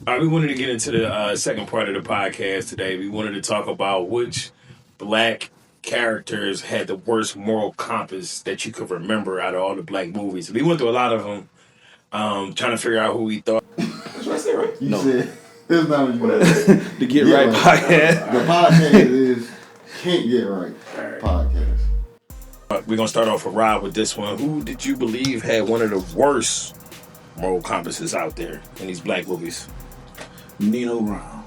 We wanted to get into the second part of the podcast today. We wanted to talk about which black characters had the worst moral compass that you could remember out of all the black movies. We went through a lot of them, trying to figure out who we thought. That's what I said, right? You said, it's not what you The Get Right podcast. The podcast is Can't Get Right podcast. We're going to start off with Rob with this one. Who did you believe had one of the worst moral compasses out there in these black movies? Nino Brown.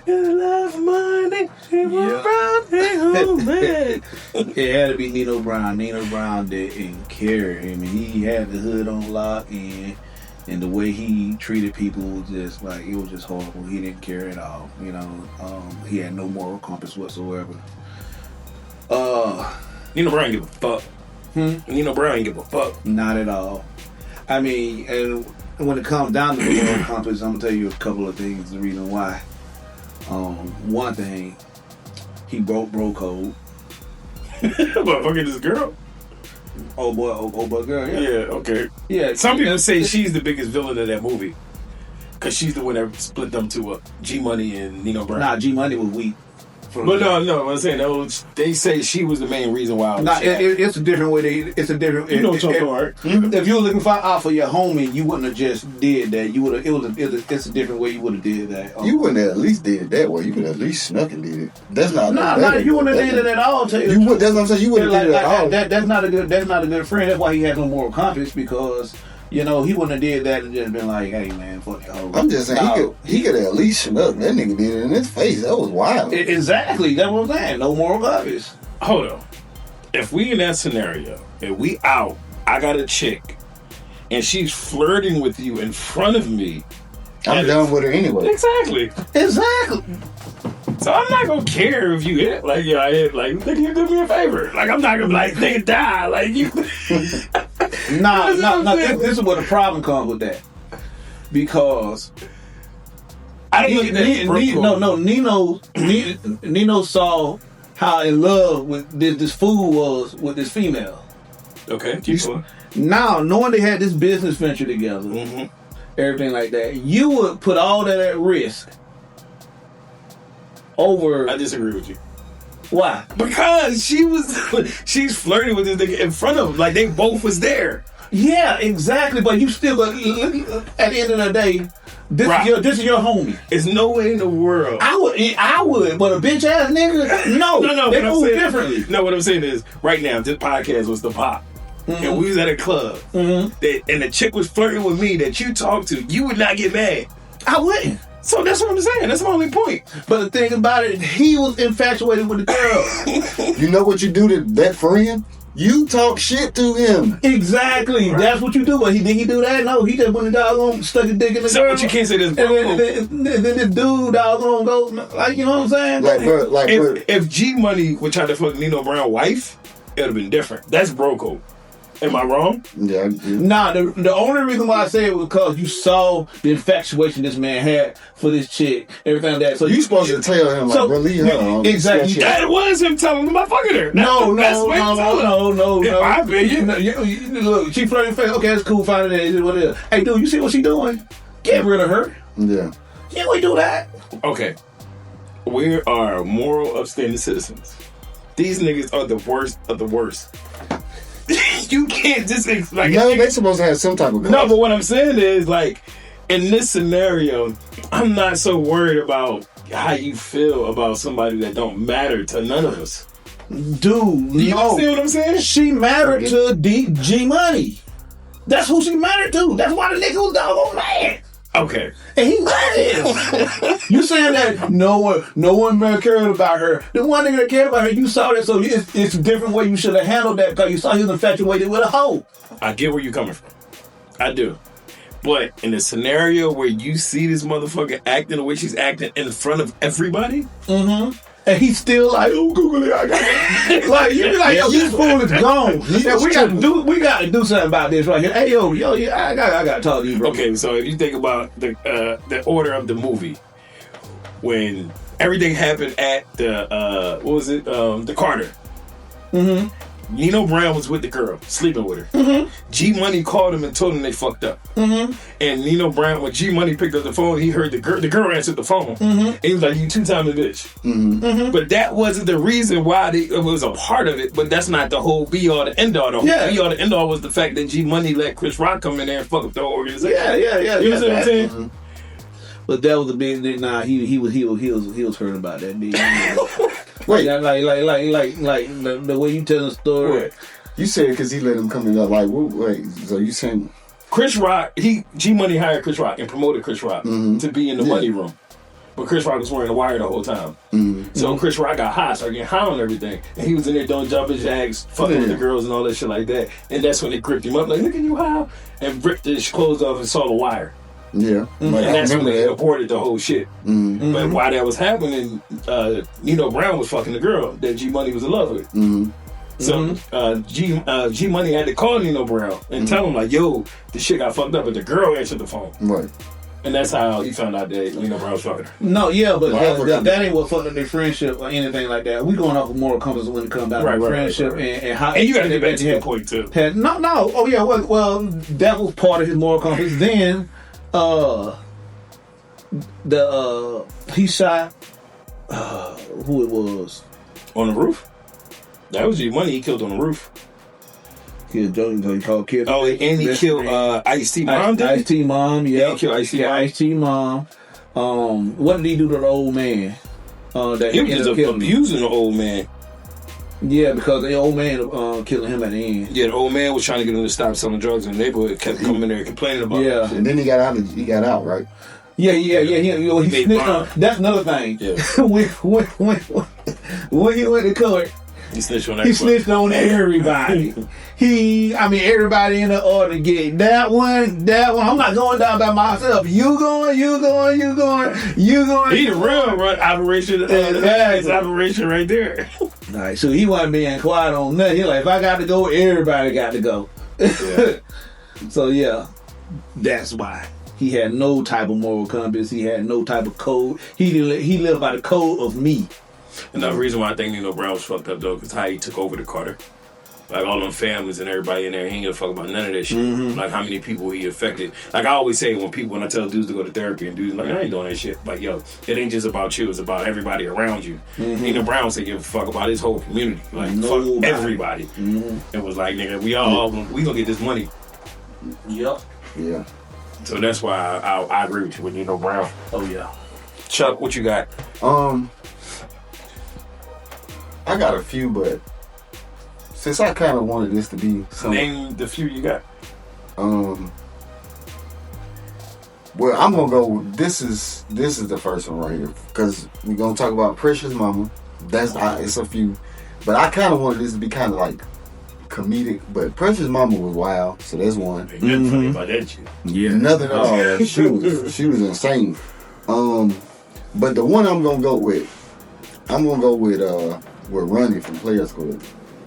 Love money, It had to be Nino Brown. Nino Brown didn't care. I mean, he had the hood on lock, and the way he treated people was just like, it was just horrible. He didn't care at all. You know, he had no moral compass whatsoever. Nino Brown give a fuck. Nino Brown ain't give a fuck. Not at all. I mean, and when it comes down to the moral compass, I'm gonna tell you a couple of things. The reason why. One thing, he broke bro code. But fucking this girl. Oh boy, girl. Yeah. Yeah. Okay. Yeah. Some people say she's the biggest villain of that movie because she's the one that split them to G Money and Nino Brown. Nah, G Money was weak. But no, I'm saying they say she was the main reason why. It's a different way. It's a different. You know what I'm talking about. If you were looking for your homie, you wouldn't have just did that. You would have. It's a different way you would have did that. You wouldn't have at least did it that way. You could at least snuck and did it. That's not. You wouldn't have did it at all. That's what I'm saying. You wouldn't have did it at all. That's not a good friend. That's why he has no moral compass, because he wouldn't have did that and just been like, hey man, fuck your hoe. I'm just saying he could have at least snuck. That nigga did it in his face. That was wild. Exactly. That's what I'm saying. No moral compass. Hold on. If we in that scenario, if we out, I got a chick, and she's flirting with you in front of me, I'm done with her anyway. Exactly. So I'm not gonna care if you hit like I hit like nigga, you do me a favor. Like I'm not gonna be like nigga die like you. This is where the problem comes with that, because Nino saw how in love with this fool was with this female. Okay, keep going. Now, knowing they had this business venture together, everything like that, you would put all that at risk over. I disagree with you. Why? Because she's flirting with this nigga in front of him, like they both was there. Yeah, exactly. But you still, at the end of the day, this is your homie. There's no way in the world. I would, but a bitch ass nigga, no. They move differently. No, what I'm saying is, right now, this podcast was the pop. And we was at a club, and the chick was flirting with me that you talked to, you would not get mad. I wouldn't. So that's what I'm saying. That's my only point. But the thing about it, he was infatuated with the girl. You know what you do to that friend? You talk shit to him. Exactly. Right. That's what you do. But did he do that? No, he just went and doggone stuck his dick in the girl. But you can't say this. And then this dude doggone goes, like, you know what I'm saying? If G Money would try to fuck Nino Brown's wife, it would have been different. That's bro code. Am I wrong? Yeah. Nah, the only reason why I say it was because you saw the infatuation this man had for this chick, everything like that. So you supposed to tell him, like, leave her alone. Exactly. That was him telling him I'm fucking her. No. In my opinion. Look, she flirting face. Okay, that's cool. Fine. Whatever. Hey, dude, you see what she doing? Get rid of her. Yeah. Yeah, we do that. Okay. We are moral, upstanding citizens. These niggas are the worst of the worst. You can't just like. No, they supposed to have some type of. No, but what I'm saying is, like, in this scenario, I'm not so worried about how you feel about somebody that don't matter to none of us. Dude, you understand what I'm saying? She mattered to G Money. That's who she mattered to. That's why the nigga was doggone mad. Okay. And he mad. You saying that no one cared about her. The one nigga that cared about her, you saw that, so it's a different way you should have handled that, because you saw he was infatuated with a hoe. I get where you're coming from. I do. But in a scenario where you see this motherfucker acting the way she's acting in front of everybody, and he's still like, oh, Google it, I got it. Like, you be like, yo, this fool is gone. Yeah, we got to do something about this right here. Hey, yo, I got to talk to you, bro. Okay, so if you think about the order of the movie, when everything happened at the, the Carter, Nino Brown was with the girl, sleeping with her. Mm-hmm. G Money called him and told him they fucked up. Mm-hmm. And Nino Brown, when G Money picked up the phone, he heard the girl answered the phone. Mm-hmm. And he was like, "You 2-time a bitch." Mm-hmm. Mm-hmm. But that wasn't the reason why it was a part of it. But that's not the whole be all the end all. The whole be all the end all was the fact that G Money let Chris Rock come in there and fuck up the whole organization. Yeah. You know what I'm saying? Mm-hmm. But that was a big. Nah, he was hurting about that. Dude. Wait, like the way you tell the story. What? you said because he let him come in. Like, wait, so you saying? Chris Rock, G Money hired Chris Rock and promoted Chris Rock to be in the money room. But Chris Rock was wearing a wire the whole time. So Chris Rock got high, started getting high on everything. And he was in there doing jumping jacks, fucking with the girls and all that shit like that. And that's when they gripped him up, like, look at you high. And ripped his clothes off and saw the wire. Yeah. And that's when they aborted the whole shit. But while that was happening, Nino Brown was fucking the girl that G Money was in love with. So G Money had to call Nino Brown and tell him, like, yo, the shit got fucked up, but the girl answered the phone. Right. And that's how he found out that Nino Brown was fucking her. No, yeah, but that ain't what fucked up their friendship or anything like that. We going off of moral compass when it comes down to friendship and how. And you got to get back to that point too. No. Oh yeah. Well, that was part of his moral compass. Then, he shot who it was on the roof. That was G Money. He killed on the roof. Killed Joe. He called killed. Oh, and he killed Ice-T mom. Ice-T mom. Yeah, he killed Ice-T mom. Ice-T mom. What did he do to the old man? That he was just abusing the old man. Yeah, because the old man killing him at the end. Yeah, the old man was trying to get him to stop selling drugs in the neighborhood. Kept coming in there complaining about it. Yeah, and then he got out. He got out, right? Yeah. He snitched on. That's another thing. Yeah. when he went to court, he snitched on everybody. Everybody in the order get that one. I'm not going down by myself. You going. He the real operation. That's operation right there. All right, so he wasn't being quiet on nothing. He like, if I got to go, everybody got to go. Yeah. So yeah, that's why. He had no type of moral compass. He had no type of code. He lived by the code of me. Another reason why I think Nino Brown was fucked up though, because how he took over the Carter. Like all them families and everybody in there, he ain't gonna fuck about none of that shit. Like how many people he affected. Like I always say when I tell dudes to go to therapy and dudes like, I ain't doing that shit. Like, yo, it ain't just about you, it's about everybody around you. Nino Brown said give a fuck about his whole community. Like fuck everybody. It was like, nigga, we gonna get this money. Yep. Yeah. So that's why I agree with you with Nino Brown. Oh yeah. Chuck, what you got? I got a few, but since I kind of wanted this to be something, name the few you got. Well, I'm gonna go. This is the first one right here because we're gonna talk about Precious Mama. It's a few, but I kind of wanted this to be kind of like comedic. But Precious Mama was wild, so there's one. Ain't nothing funny about that shit. Yeah, nothing. Oh, she was insane. But the one I'm gonna go with Ronnie from Player Squad.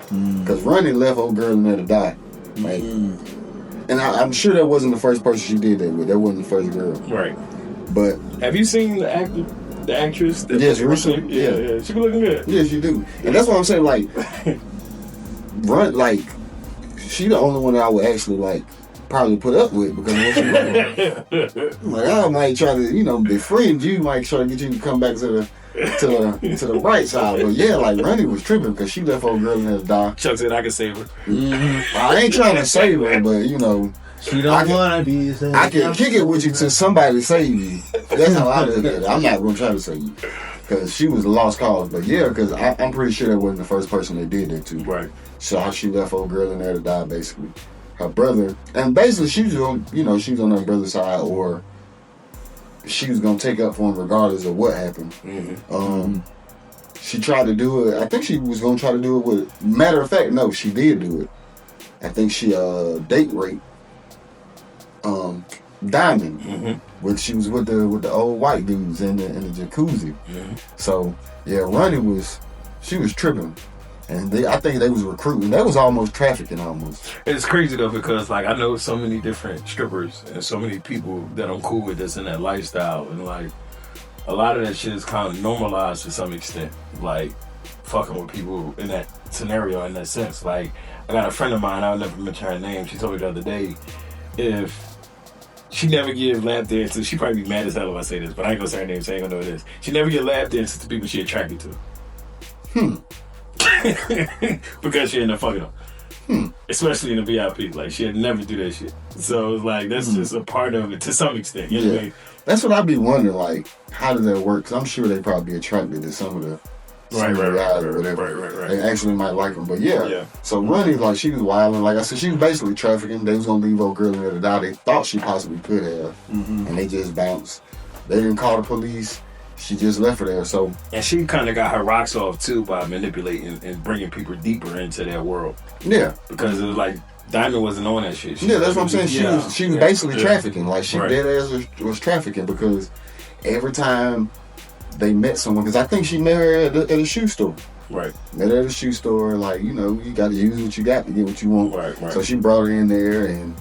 Because Ronnie left old girl in there to die. Like, and I'm sure that wasn't the first person she did that with. That wasn't the first girl. Right. But have you seen the actress? Yes, recently. Yeah. She be looking good. Yes, you do. And that's what I'm saying. Like, she the only one that I would actually probably put up with because I might try to befriend you, might try to get you to come back to the right side. But yeah, Ronnie was tripping because she left old girl in there to die. Chuck said I can save her. I ain't trying to save her, but she don't want to be saved. I can kick it with you till somebody save you. That's how I look at it. I'm not gonna try to save you because she was a lost cause. But yeah, because I'm pretty sure that wasn't the first person that did that to. Right. So how she left old girl in there to die, basically. Her brother, and basically she was on her brother's side, or she was gonna take up for him regardless of what happened. She tried to do it. I think she was gonna try to do it with. Matter of fact, no, she did do it. I think she date raped Diamond when she was with the old white dudes in the jacuzzi. So yeah, Ronnie was tripping. And I think they was recruiting. That was almost trafficking, almost. It's crazy though because I know so many different strippers and so many people that I'm cool with that's in that lifestyle, and a lot of that shit is kind of normalized to some extent. fucking with people in that scenario, in that sense. Like, I got a friend of mine, I'll never mention her name, she told me the other day, if she never give lap dances, she probably be mad as hell if I say this, but I ain't gonna say her name, so I ain't gonna know what it is. She never give lap dances to people she attracted to. Because she ended up fucking them. Especially in the VIP. Like, she'd never do that shit. So it's like, that's just a part of it to some extent. You know what I mean? That's what I be wondering, like, how does that work? Because I'm sure they probably be attracted to some of the guys or whatever. Right. They actually might like them. But yeah. So Ronnie, like, she was wilding. Like I said, she was basically trafficking. They was going to leave old girl in there to die. They thought she possibly could have. And they just bounced. They didn't call the police. She just left her there. So, and she kind of got her rocks off too by manipulating and bringing people deeper into that world. Yeah. Because it was like, Diamond wasn't on that shit. Yeah, that's what I'm saying. She was basically trafficking. Like, she dead ass was trafficking because every time they met someone, because I think she met her at a shoe store. Right. Met her at a shoe store, like, you know, you got to use what you got to get what you want. Right. So she brought her in there, and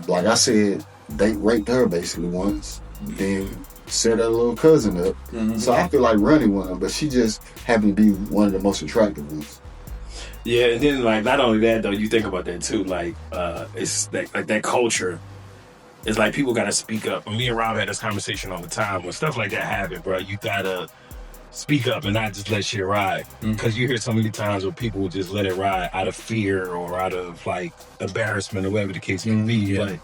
like I said, they raped her basically once, then set her little cousin up. So I feel like Ronnie won, but she just happened to be one of the most attractive ones. Yeah, and then, like, not only that, though, you think about that, too. Like, it's like that culture. It's like people got to speak up. And me and Rob had this conversation all the time. When stuff like that happen, bro, you got to speak up and not just let shit ride. Because you hear so many times where people will just let it ride out of fear or out of, like, embarrassment or whatever the case may be. But,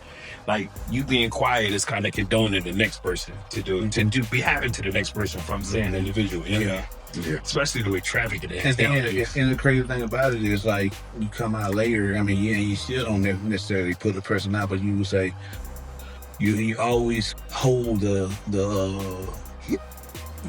like, you being quiet is kind of condoning the next person to be happening to the next person from saying individual, you know? Yeah. Especially the way trafficking is. And the crazy thing about it is, like, you come out later, I mean, you still don't necessarily put a person out, but you would say, you always hold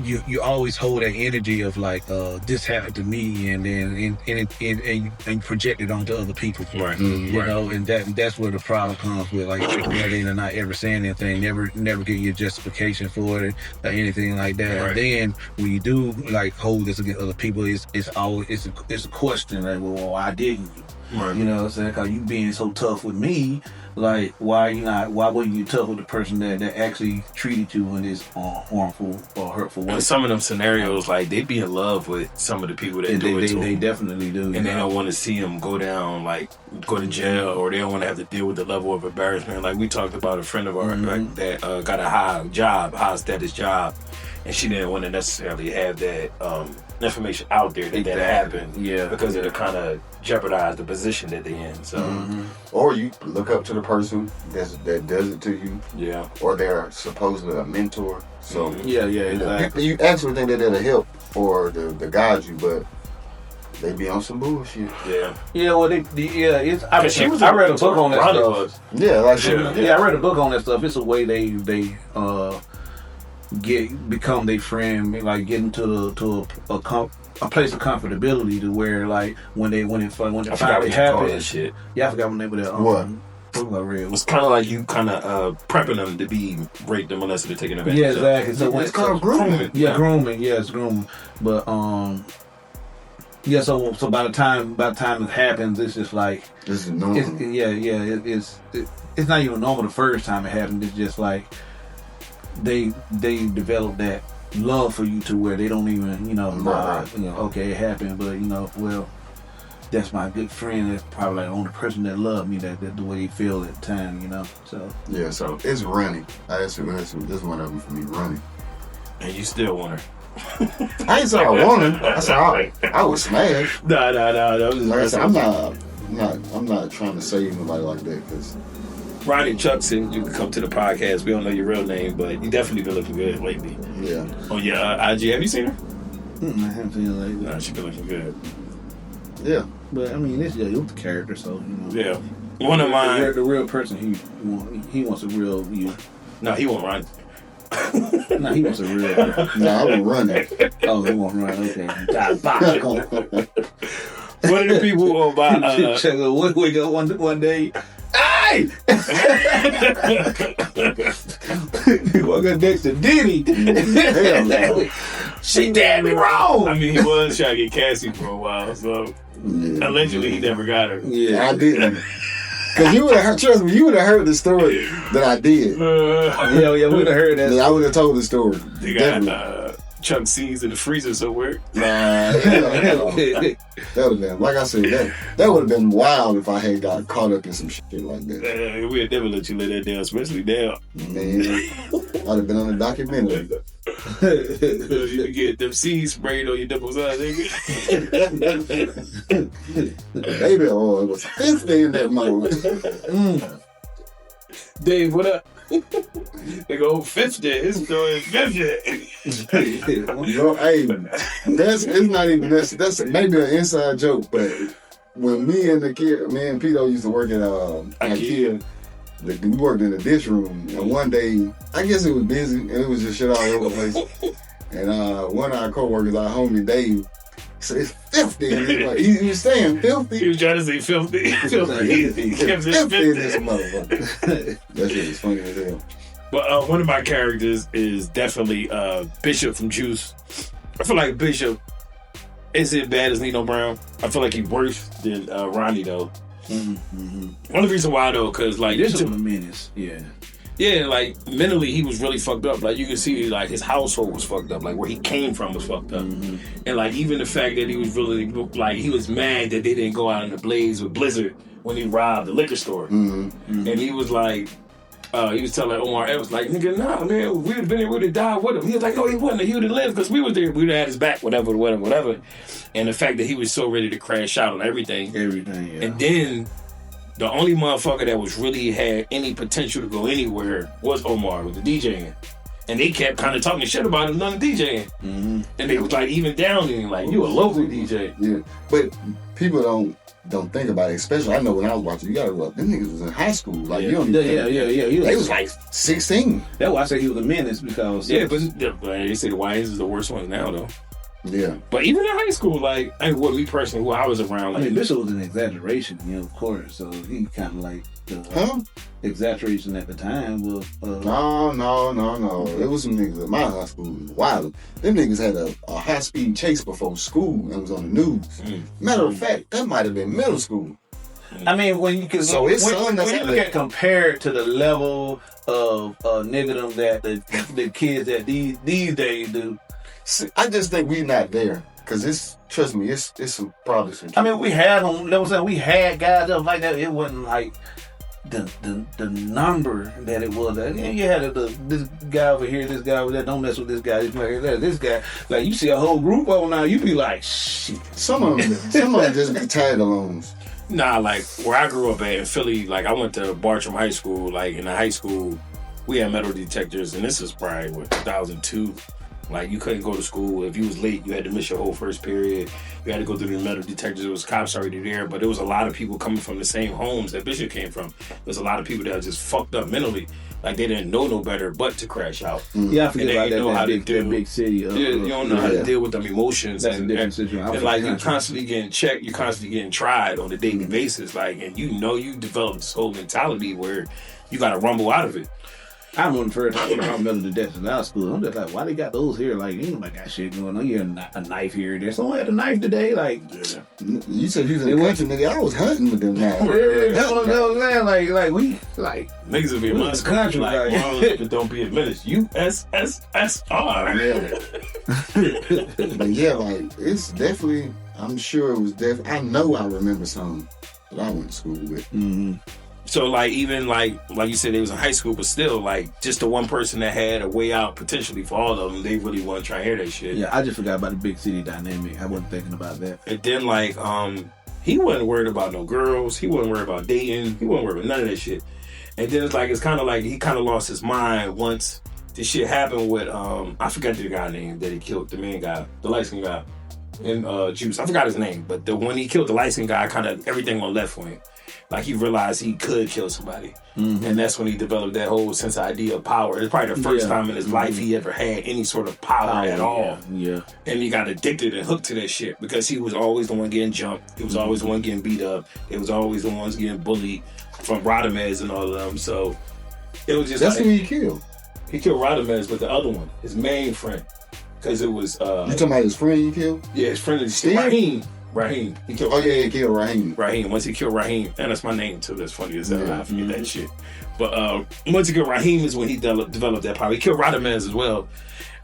you always hold that energy of, like, this happened to me, and then and project it onto other people. Right. You know, and that's where the problem comes with, like, they're not ever saying anything, never getting your justification for it or anything like that. Right. And then when you do, like, hold this against other people, it's always it's a question, like, well, why didn't you? Right. You know what I'm saying? Because you being so tough with me, like, why weren't you tough with the person that actually treated you in this harmful or hurtful way? In some of them scenarios, like, they be in love with some of the people that do it to them. They definitely do. And they don't want to see them go down, like, go to jail, or they don't want to have to deal with the level of embarrassment. Like, we talked about a friend of ours that got a high status job, and she didn't want to necessarily have that information out there that happened. Yeah. Because it'll kind of jeopardize the position that they're in. So, or you look up to the person that does it to you. Yeah. Or they're supposedly a mentor. So exactly. You actually think that that'll help or to guide you, but they be on some bullshit. Yeah. Yeah. Well, I read a book on that stuff. Yeah, like I read a book on that stuff. It's a way they become their friend, like getting to a place of comfortability to where, like, when it finally happens. Shit. Yeah, I forgot what name of that. What? I read. It's kind of like you kind of prepping them to be raped and molested and taken advantage. Yeah, exactly. So it's called grooming. Yeah, grooming. Yeah, it's grooming. But yeah. So by the time it happens, it's just like this is normal. It's not even normal the first time it happened. It's just like they develop that love for you to where they don't even, okay, it happened, but well, that's my good friend. That's probably like the only person that loved me. That's the way he feel at the time, So yeah, so it's Ronnie. This one of them for me, Ronnie. And you still want her? I ain't say I want her. I said I was smashed. No. Like I said, I'm not trying to save nobody like that because. Ronnie Chuck said you can come to the podcast. We don't know your real name, but you definitely been looking good lately. Yeah. Oh yeah, IG. Have you seen her? I haven't seen her lately. Nah, she been looking good. Yeah, but I mean, it's the character, so Yeah. One of mine. The real person he wants a real you. No, he won't run. No, he wants a real. No, I will run it. Oh, he won't run. Okay. One of the people on my wake up one day. Hey! Walk up next to Diddy. She did me wrong. I mean, he was trying to get Cassie for a while, so allegedly he never got her. Yeah, I didn't. Because you would have trust me, you would have heard the story that I did. Yeah, we would have heard that. I would have told the story. Chuck seeds in the freezer somewhere. Nah, that would have been, like I said, that would have been wild if I had got caught up in some shit like that. We'd never let you lay that down, especially now. Man, I'd have been on a documentary. You get them seeds sprayed on your nipples out, nigga. Baby oil was 50 in that moment. Dave, what up? They go 50. It's going 50. Yo, hey, that's maybe an inside joke, but when me and Pito used to work at IKEA, we worked in the dish room, and one day, I guess it was busy, and it was just shit all over the place. And one of our coworkers, our homie Dave, said it's 50. And he was saying 50. He was trying to say 50. 50 in this motherfucker. That shit is funny as hell. But one of my characters is definitely Bishop from Juice. I feel like Bishop isn't as bad as Nino Brown. I feel like he's worse than Ronnie, though. Mm-hmm. One of the reasons why, though, because like this is a menace. Yeah, like mentally he was really fucked up. Like you can see, like his household was fucked up. Like where he came from was fucked up. Mm-hmm. And like even the fact that he was really like he was mad that they didn't go out in the blaze with Blizzard when he robbed the liquor store. Mm-hmm. Mm-hmm. And he was like, he was telling Omar, it was like, nigga, nah, man, we'd have been there, we'd have died with him. He was like, no, he wouldn't. He would have lived because we was there. We'd have had his back, whatever. And the fact that he was so ready to crash out on everything. Yeah. And then the only motherfucker that was really had any potential to go anywhere was Omar with the DJing. And they kept kind of talking shit about him on the DJing. Mm-hmm. And they was like even down him, like, you a local DJ. Yeah. But people don't think about it, especially I know when I was watching, you gotta look, them niggas was in high school. Like you don't Yeah. They was like 16. That's why I say he was a menace because But they say the YNs is the worst ones now though. Yeah. But even in high school, like, me personally, who I was around, like, Bishop was an exaggeration, of course. So he kind of like the exaggeration at the time was. No. It was some niggas at my high school. Wild. Them niggas had a high-speed chase before school and was on the news. Matter of fact, that might have been middle school. I mean, when you look at compared to the level of niggerdom that the kids that these days do. See, I just think we not there. Cause trust me, it's some probably some. I mean, we had them. That was saying we had guys up like that. It wasn't like the number that it was. You had this guy over here, this guy over there. Don't mess with this guy. This guy. Like you see a whole group on now, you be like, shit. Some of them just be tag alongs. Nah, like where I grew up at in Philly, like I went to Bartram High School. Like in the high school, we had metal detectors, and this is probably 2002. Like, you couldn't go to school. If you was late, you had to miss your whole first period. You had to go through the metal detectors. There was cops already there, but there was a lot of people coming from the same homes that Bishop came from. There was a lot of people that were just fucked up mentally. Like, they didn't know no better but to crash out. Yeah, I forget about that big city. You don't know how to deal with them emotions. That's a different situation. And like, you're constantly getting checked. You're constantly getting tried on a daily basis. Like, and you develop this whole mentality where you got to rumble out of it. I remember the first time I metal detectors in our school. I'm just like, why they got those here? Like, ain't nobody got shit going on. You had a knife here or there. Someone had a knife today. Like, you said you was in the country, nigga. I was hunting with them now. That's what I'm saying. Like we niggas will be in my country. Like, but don't be a menace. USSSR. Yeah. But yeah, like it's definitely. I'm sure it was definitely. I know I remember some that I went to school with. Mm-hmm. So, like, even, like you said, they was in high school, but still, like, just the one person that had a way out, potentially, for all of them, they really want to try to hear that shit. Yeah, I just forgot about the big city dynamic. I wasn't thinking about that. And then, like, he wasn't worried about no girls. He wasn't worried about dating. He wasn't worried about none of that shit. And then it's kind of like he kind of lost his mind once this shit happened with, I forgot the guy name that he killed, the main guy, the light-skinned guy in Juice. I forgot his name, but when he killed the light-skinned guy, kind of everything went left for him. Like, he realized he could kill somebody. Mm-hmm. And that's when he developed that whole sense of idea of power. It's probably the first time in his life he ever had any sort of power at all. Yeah. And he got addicted and hooked to that shit because he was always the one getting jumped. He was always the one getting beat up. It was always the ones getting bullied from Rodamez and all of them. So it was just that's who he killed. He killed Rodamez, but the other one, his main friend. Because it was... you talking about his friend he killed? Yeah, his friend is Raheem. He killed he killed Raheem. Once he killed Raheem, and that's my name too. That's funny as hell. I forget that shit. But once he killed Raheem is when he developed that power. He killed Rodamez as well.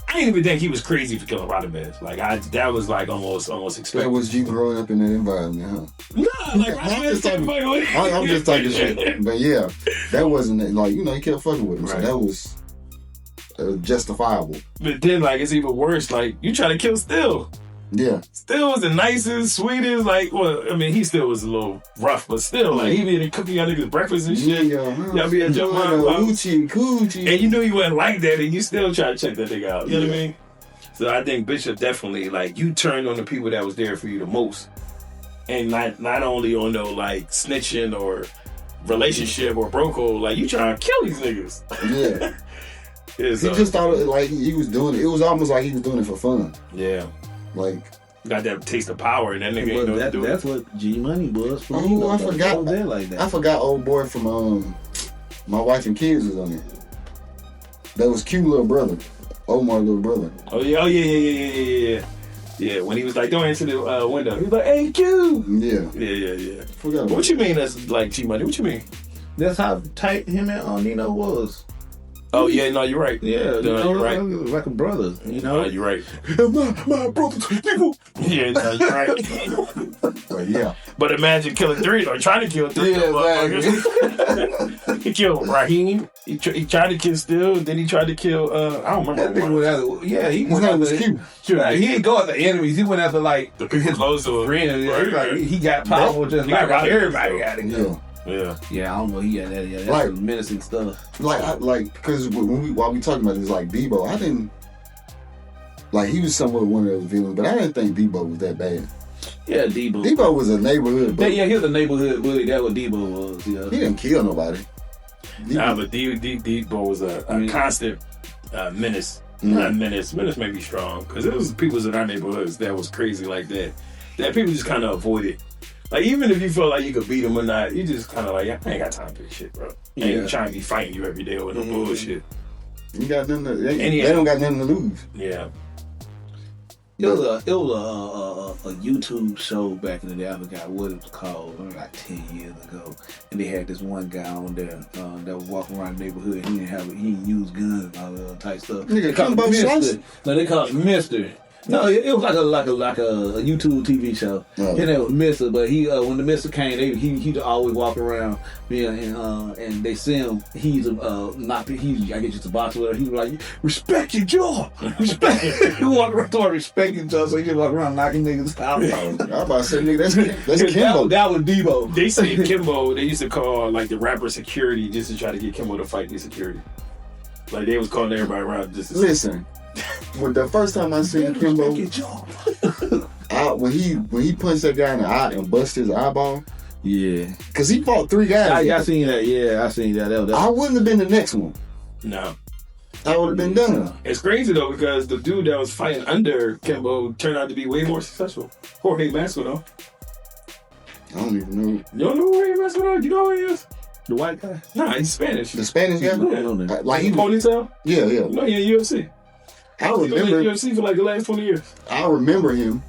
I didn't even think he was crazy for killing Rodriguez. Like that was like almost expected. That was you growing up in that environment, huh? Nah, like Rodriguez kept fucking with him. I'm just talking shit. But yeah, that wasn't like, you know, he kept fucking with him. Right. So that was justifiable. But then like it's even worse. Like you try to kill Still. Yeah. Still was the nicest, sweetest. Like, well, I mean, he still was a little rough, but still, like he be cooking y'all niggas breakfast and shit. Y'all be at your coochie. And you knew you wasn't like that, and you still try to check that nigga out. You know what I mean? So I think Bishop definitely, like, you turned on the people that was there for you the most. And not only on no, like, snitching or relationship or broco, like, you trying to kill these niggas. Yeah. Yeah, so, he just thought like he was doing it. It was almost like he was doing it for fun. Yeah. Like, got that taste of power, and that nigga ain't know what to do. That's what G Money was. For oh, I forgot. Like that. I forgot old boy from My Wife and Kids was on it. That was Q little brother. Omar little brother. Oh yeah. Yeah, when he was like, don't answer the window. He was like, hey, Q. Yeah. Forgot what you mean that's like G Money? What you mean? That's how tight him and Nino was. Oh yeah, no, you're right. Yeah, you're right. Like a brother, you know. You're right. my brother, nigga. Yeah, no, you're right. But yeah. But imagine killing three or trying to kill three. Yeah, exactly. He killed Raheem. He tried to kill Still. Then he tried to kill. I don't remember. He went after Q. Like, he didn't go after enemies. He went after like the people close to friends. Right. He got powerful just like everybody got it. Yeah, I don't know. He had that. Yeah, that's like some menacing stuff. Like, because while we talking about this, like Debo, I didn't like he was somewhat one of those villains, but I didn't think Debo was that bad. Yeah, Debo. Debo was a neighborhood bully. Yeah, he was a neighborhood bully. That's what Debo was. Yeah, he didn't kill nobody. Nah, but Debo was a constant menace. Mm-hmm. Not menace. Menace may be strong because it was people in our neighborhoods that was crazy like that. That people just kind of avoided. Like, even if you felt like you could beat him or not, you just kind of like, I ain't got time for this shit, bro. I ain't trying to be fighting you every day with no bullshit. You got nothing to, they don't got nothing to lose. Yeah. It was a YouTube show back in the day. I forgot what it was called, like 10 years ago. And they had this one guy on there that was walking around the neighborhood. He didn't use guns and all that other type stuff. Nigga, Kimbo Slice? No, they called it Mister. No, it was like a YouTube TV show. Oh. And it was Mister, but he when the Mister came, he'd always walk around, and they see him. He's I guess just a boxer. Whatever. He was like, respect your jaw, respect. He walked around toward respect your jaw, so he just walk around knocking niggas out. I'm about to say, nigga, that's Kimbo. That was Debo. They say Kimbo. They used to call like the rapper security just to try to get Kimbo to fight the security. Like they was calling everybody around just to listen. When the first time I seen Kimbo, when he punched that guy in the eye and busted his eyeball, yeah, because he fought 3 guys. I seen that. Yeah, I seen that. I wouldn't have been the next one. No, I would have been done. It's crazy though because the dude that was fighting under Kimbo turned out to be way more successful. Jorge Masvidal. I don't even know. You don't know Jorge Masvidal? You know who he is? The white guy? Nah, he's Spanish. The Spanish guy? Yeah. Like he ponytail? Yeah. You know he in UFC. I remember UFC for like the last 20 years. I remember him.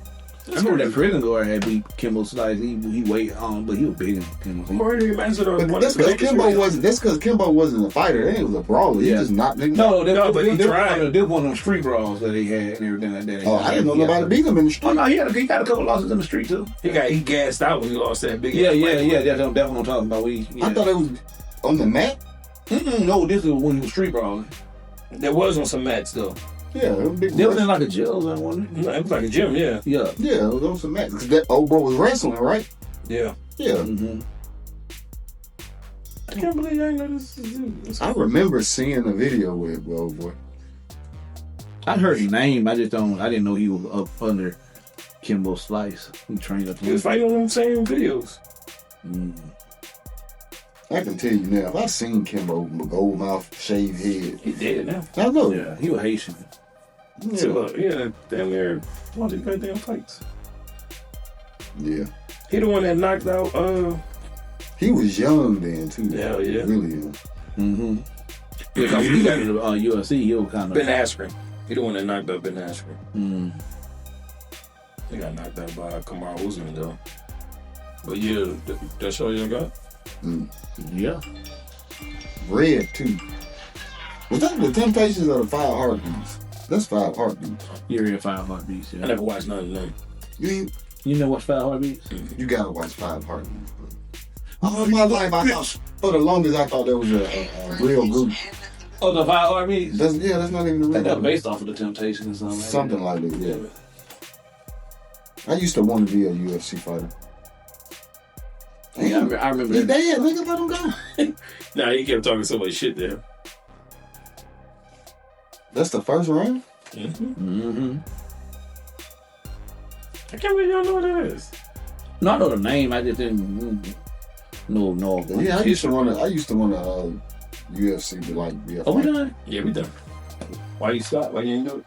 I remember that prison guard had beat Kimbo Slice. He weighed on, but he was bigger than Kimbo. But that's because Kimbo wasn't. That's because Kimbo wasn't a fighter. He was a brawler. He just knocked niggas. But he tried. They one of them street brawls that he had and everything like that. Oh, I didn't know nobody beat him in the street. Oh no, he got a couple losses in the street too. He gassed out when he lost that big. Yeah. That's what I'm talking about. I thought it was on the mat. No, this is when he was street brawling. There was on some mats though. Yeah, it was big. They was in like a jail or one. No, it was like a gym, yeah. Yeah, it was on some mats. Because that old boy was wrestling, right? Yeah. Yeah. Mm-hmm. I can't believe I ain't know this. I remember seeing a video with old boy. I heard his name. I didn't know he was up under Kimbo Slice. He trained up. He was fighting on them same videos. I can tell you now, if I seen Kimbo, gold mouth, shaved head. He dead now. I know. Yeah, he was Haitian. Yeah, damn near all these goddamn fights. Yeah. He the one that knocked out. He was young then too. Yeah. Really young. Mm-hmm. Yeah, cause when he got into UFC, he was kind of Ben Askren. He the one that knocked out Ben Askren. He got knocked out by Kamaru Usman though. But yeah, that's all you got. Yeah. Red too. Was that the Temptations or the Five Heartbeats? That's 5 heartbeats. You're in 5 heartbeats. I Yeah. never watched none of them. You know what's 5 heartbeats? You gotta watch 5 heartbeats. All my life, I thought for the longest I thought that was a real group. Oh, the 5 heartbeats. That's not even a I think real that's group. based off of the Temptations or something. Something like that. Yeah. I used to want to be a UFC fighter. Yeah, I remember He's that. dead, nigga. Let him go. Nah, he kept talking so much shit there. That's the first round. Mm-hmm. I can't believe y'all know what that is. No, I know the name. I just didn't. No. Yeah, I used to want to UFC to like be a Oh, we fighter. done? Yeah, we done. Why you stop? Why you ain't do it?